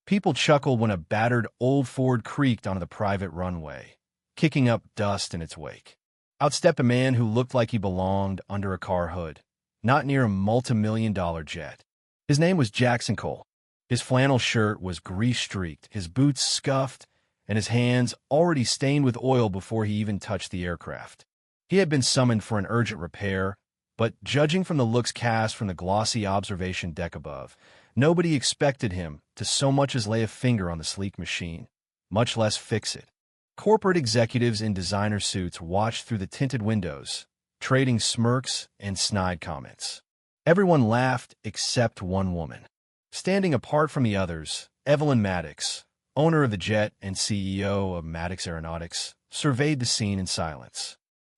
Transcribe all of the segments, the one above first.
People chuckled when a battered old Ford creaked onto the private runway, kicking up dust in its wake. Out stepped a man who looked like he belonged under a car hood, not near a multi-million-dollar jet. His name was Jackson Cole. His flannel shirt was grease-streaked, his boots scuffed, and his hands already stained with oil before he even touched the aircraft. He had been summoned for an urgent repair, but judging from the looks cast from the glossy observation deck above, nobody expected him to so much as lay a finger on the sleek machine, much less fix it. Corporate executives in designer suits watched through the tinted windows, trading smirks and snide comments. Everyone laughed except one woman. Standing apart from the others, Evelyn Maddox, owner of the jet and CEO of Maddox Aeronautics, surveyed the scene in silence.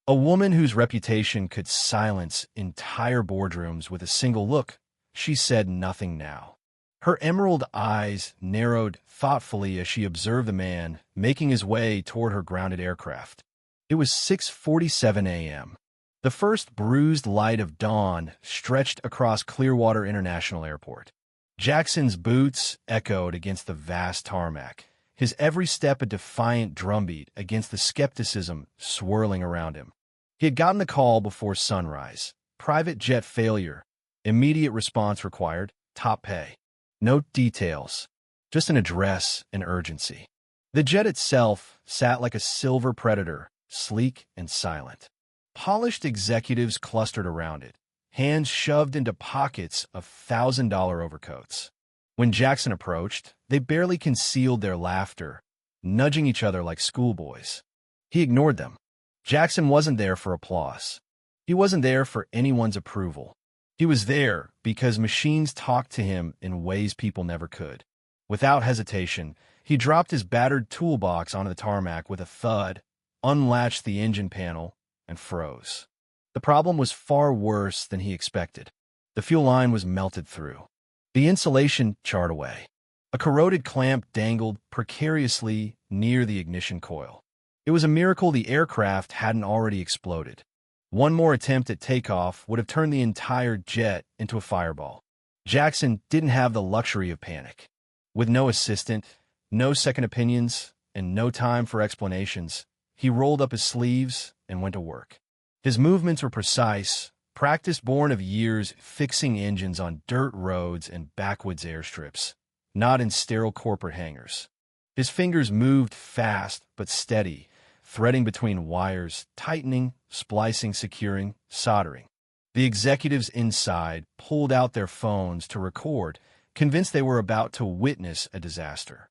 A woman whose reputation could silence entire boardrooms with a single look, she said nothing now. Her emerald eyes narrowed thoughtfully as she observed the man making his way toward her grounded aircraft. It was 6:47 a.m. The first bruised light of dawn stretched across Clearwater International Airport. Jackson's boots echoed against the vast tarmac, his every step a defiant drumbeat against the skepticism swirling around him. He had gotten the call before sunrise. Private jet failure. Immediate response required. Top pay. No details. Just an address and urgency. The jet itself sat like a silver predator, sleek and silent. Polished executives clustered around it, hands shoved into pockets of $1,000 overcoats. When Jackson approached, they barely concealed their laughter, nudging each other like schoolboys. He ignored them. Jackson wasn't there for applause. He wasn't there for anyone's approval. He was there because machines talked to him in ways people never could. Without hesitation, he dropped his battered toolbox onto the tarmac with a thud, unlatched the engine panel, and froze. The problem was far worse than he expected. The fuel line was melted through. The insulation charred away. A corroded clamp dangled precariously near the ignition coil. It was a miracle the aircraft hadn't already exploded. One more attempt at takeoff would have turned the entire jet into a fireball. Jackson didn't have the luxury of panic. With no assistant, no second opinions, and no time for explanations, he rolled up his sleeves and went to work. His movements were precise, practice born of years fixing engines on dirt roads and backwoods airstrips, not in sterile corporate hangars. His fingers moved fast but steady, threading between wires, tightening, splicing, securing, soldering. The executives inside pulled out their phones to record, convinced they were about to witness a disaster.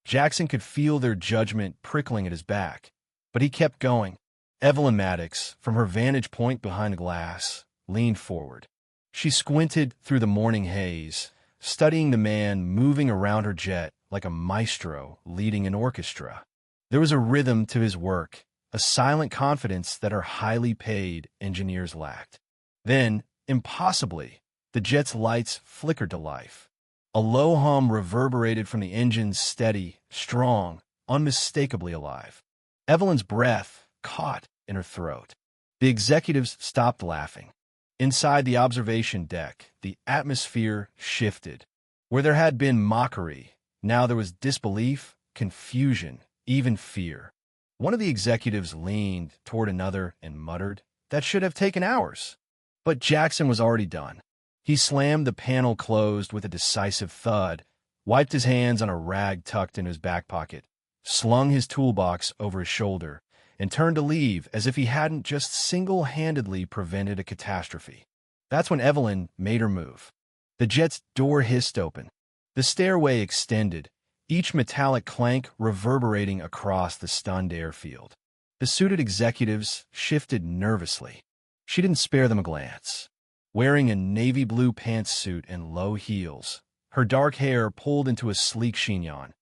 Jackson could feel their judgment prickling at his back, but he kept going. Evelyn Maddox, from her vantage point behind the glass, leaned forward. She squinted through the morning haze, studying the man moving around her jet like a maestro leading an orchestra. There was a rhythm to his work, a silent confidence that her highly paid engineers lacked. Then, impossibly, the jet's lights flickered to life. A low hum reverberated from the engines, steady, strong, unmistakably alive. Evelyn's breath caught in her throat. The executives stopped laughing. Inside the observation deck, the atmosphere shifted. Where there had been mockery, now there was disbelief, confusion, even fear. One of the executives leaned toward another and muttered, "That should have taken hours." But Jackson was already done. He slammed the panel closed with a decisive thud, wiped his hands on a rag tucked in his back pocket, slung his toolbox over his shoulder, and turned to leave as if he hadn't just single-handedly prevented a catastrophe. That's when Evelyn made her move. The jet's door hissed open. The stairway extended, each metallic clank reverberating across the stunned airfield. The suited executives shifted nervously. She didn't spare them a glance. Wearing a navy blue pantsuit and low heels, her dark hair pulled into a sleek chignon,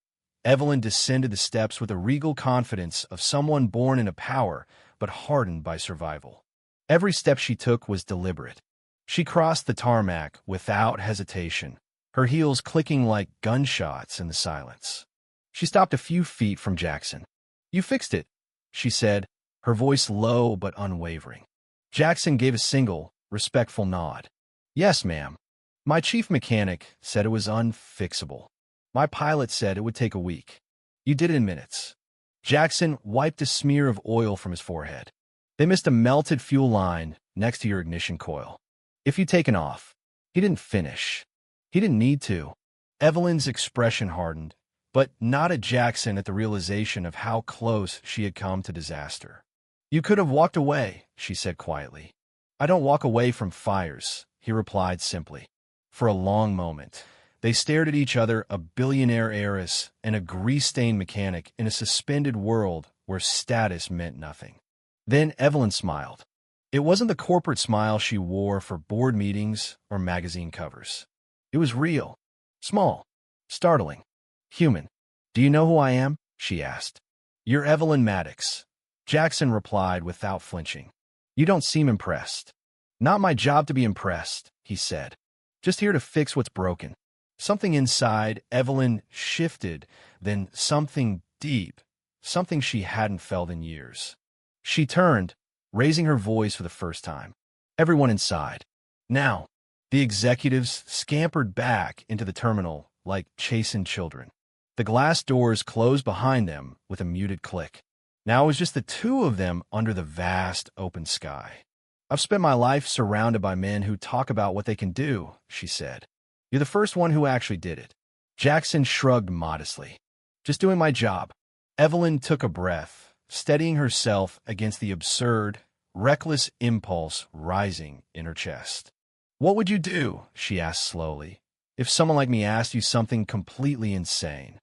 Evelyn descended the steps with the regal confidence of someone born into power but hardened by survival. Every step she took was deliberate. She crossed the tarmac without hesitation, her heels clicking like gunshots in the silence. She stopped a few feet from Jackson. "You fixed it," she said, her voice low but unwavering. Jackson gave a single, respectful nod. "Yes, ma'am. My chief mechanic said it was unfixable." My pilot said it would take a week. You did it in minutes. Jackson wiped a smear of oil from his forehead. They missed a melted fuel line next to your ignition coil. If you'd taken off, he didn't finish. He didn't need to. Evelyn's expression hardened, but not at Jackson at the realization of how close she had come to disaster. You could have walked away, she said quietly. I don't walk away from fires, he replied simply. For a long moment, they stared at each other, a billionaire heiress and a grease-stained mechanic in a suspended world where status meant nothing. Then Evelyn smiled. It wasn't the corporate smile she wore for board meetings or magazine covers. It was real, small, startling, human. Do you know who I am? She asked. You're Evelyn Maddox. Jackson replied without flinching. You don't seem impressed. Not my job to be impressed, he said. Just here to fix what's broken. Something inside Evelyn shifted, then something deep, something she hadn't felt in years. She turned, raising her voice for the first time. Everyone inside. Now, the executives scampered back into the terminal like chastened children. The glass doors closed behind them with a muted click. Now it was just the two of them under the vast open sky. I've spent my life surrounded by men who talk about what they can do, she said. You're the first one who actually did it. Jackson shrugged modestly. Just doing my job. Evelyn took a breath, steadying herself against the absurd, reckless impulse rising in her chest. What would you do, she asked slowly, if someone like me asked you something completely insane?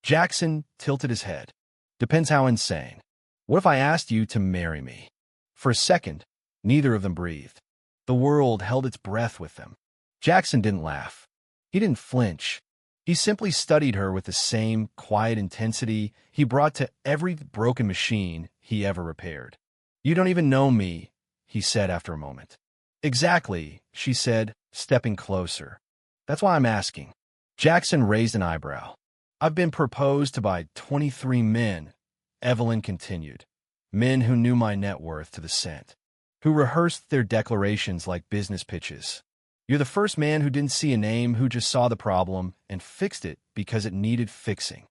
Jackson tilted his head. Depends how insane. What if I asked you to marry me? For a second, neither of them breathed. The world held its breath with them. Jackson didn't laugh. He didn't flinch. He simply studied her with the same quiet intensity he brought to every broken machine he ever repaired. You don't even know me, he said after a moment. Exactly, she said, stepping closer. That's why I'm asking. Jackson raised an eyebrow. I've been proposed to by 23 men, Evelyn continued. Men who knew my net worth to the cent, who rehearsed their declarations like business pitches. You're the first man who didn't see a name, who just saw the problem and fixed it because it needed fixing.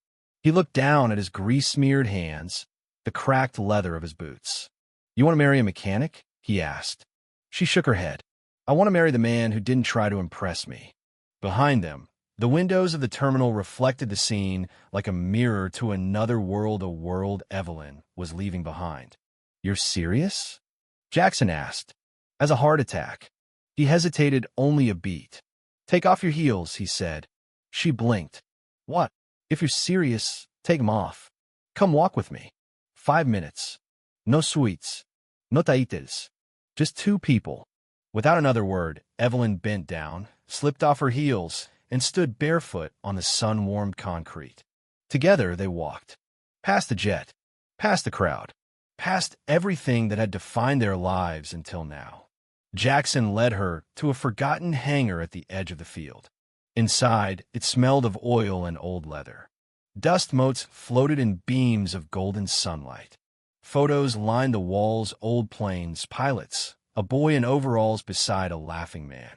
He looked down at his grease-smeared hands, the cracked leather of his boots. You want to marry a mechanic? He asked. She shook her head. I want to marry the man who didn't try to impress me. Behind them, the windows of the terminal reflected the scene like a mirror to another world, a world Evelyn was leaving behind. You're serious? Jackson asked. As a heart attack. He hesitated only a beat. Take off your heels, he said. She blinked. What? If you're serious, take them off. Come walk with me. 5 minutes. No sweets. No taites. Just two people. Without another word, Evelyn bent down, slipped off her heels, and stood barefoot on the sun-warmed concrete. Together they walked. Past the jet. Past the crowd. Past everything that had defined their lives until now. Jackson led her to a forgotten hangar at the edge of the field. Inside, it smelled of oil and old leather. Dust motes floated in beams of golden sunlight. Photos lined the walls, old planes, pilots, a boy in overalls beside a laughing man.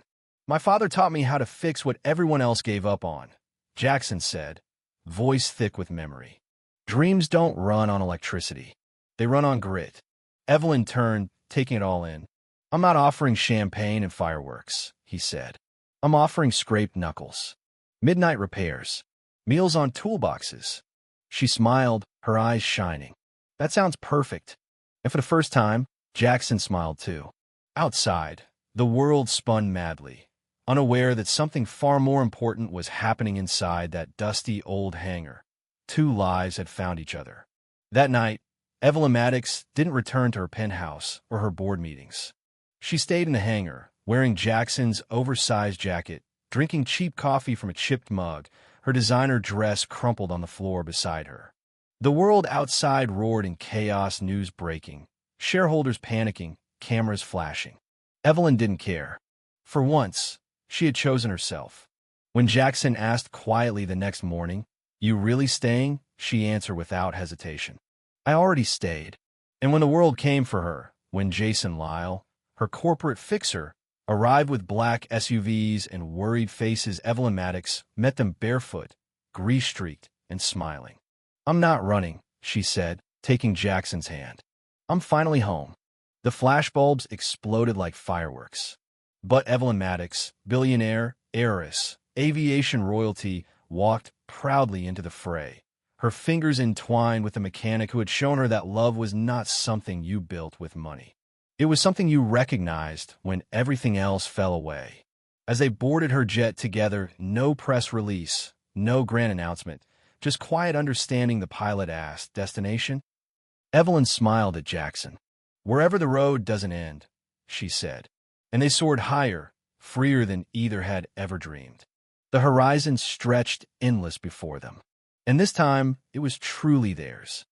My father taught me how to fix what everyone else gave up on, Jackson said, voice thick with memory. Dreams don't run on electricity. They run on grit. Evelyn turned, taking it all in. I'm not offering champagne and fireworks, he said. I'm offering scraped knuckles. Midnight repairs. Meals on toolboxes. She smiled, her eyes shining. That sounds perfect. And for the first time, Jackson smiled too. Outside, the world spun madly, unaware that something far more important was happening inside that dusty old hangar. Two lives had found each other. That night, Evelyn Maddox didn't return to her penthouse or her board meetings. She stayed in the hangar, wearing Jackson's oversized jacket, drinking cheap coffee from a chipped mug, her designer dress crumpled on the floor beside her. The world outside roared in chaos, news breaking, shareholders panicking, cameras flashing. Evelyn didn't care. For once, she had chosen herself. When Jackson asked quietly the next morning, "You really staying?" she answered without hesitation. I already stayed. And when the world came for her, when Jason Lyle, her corporate fixer, arrived with black SUVs and worried faces, Evelyn Maddox met them barefoot, grease-streaked and smiling. "I'm not running," she said, taking Jackson's hand. "I'm finally home." The flashbulbs exploded like fireworks. But Evelyn Maddox, billionaire, heiress, aviation royalty, walked proudly into the fray, her fingers entwined with the mechanic who had shown her that love was not something you built with money. It was something you recognized when everything else fell away. As they boarded her jet together, no press release, no grand announcement, just quiet understanding, the pilot asked, "Destination?" Evelyn smiled at Jackson. "Wherever the road doesn't end," she said. And they soared higher, freer than either had ever dreamed. The horizon stretched endless before them. And this time, it was truly theirs.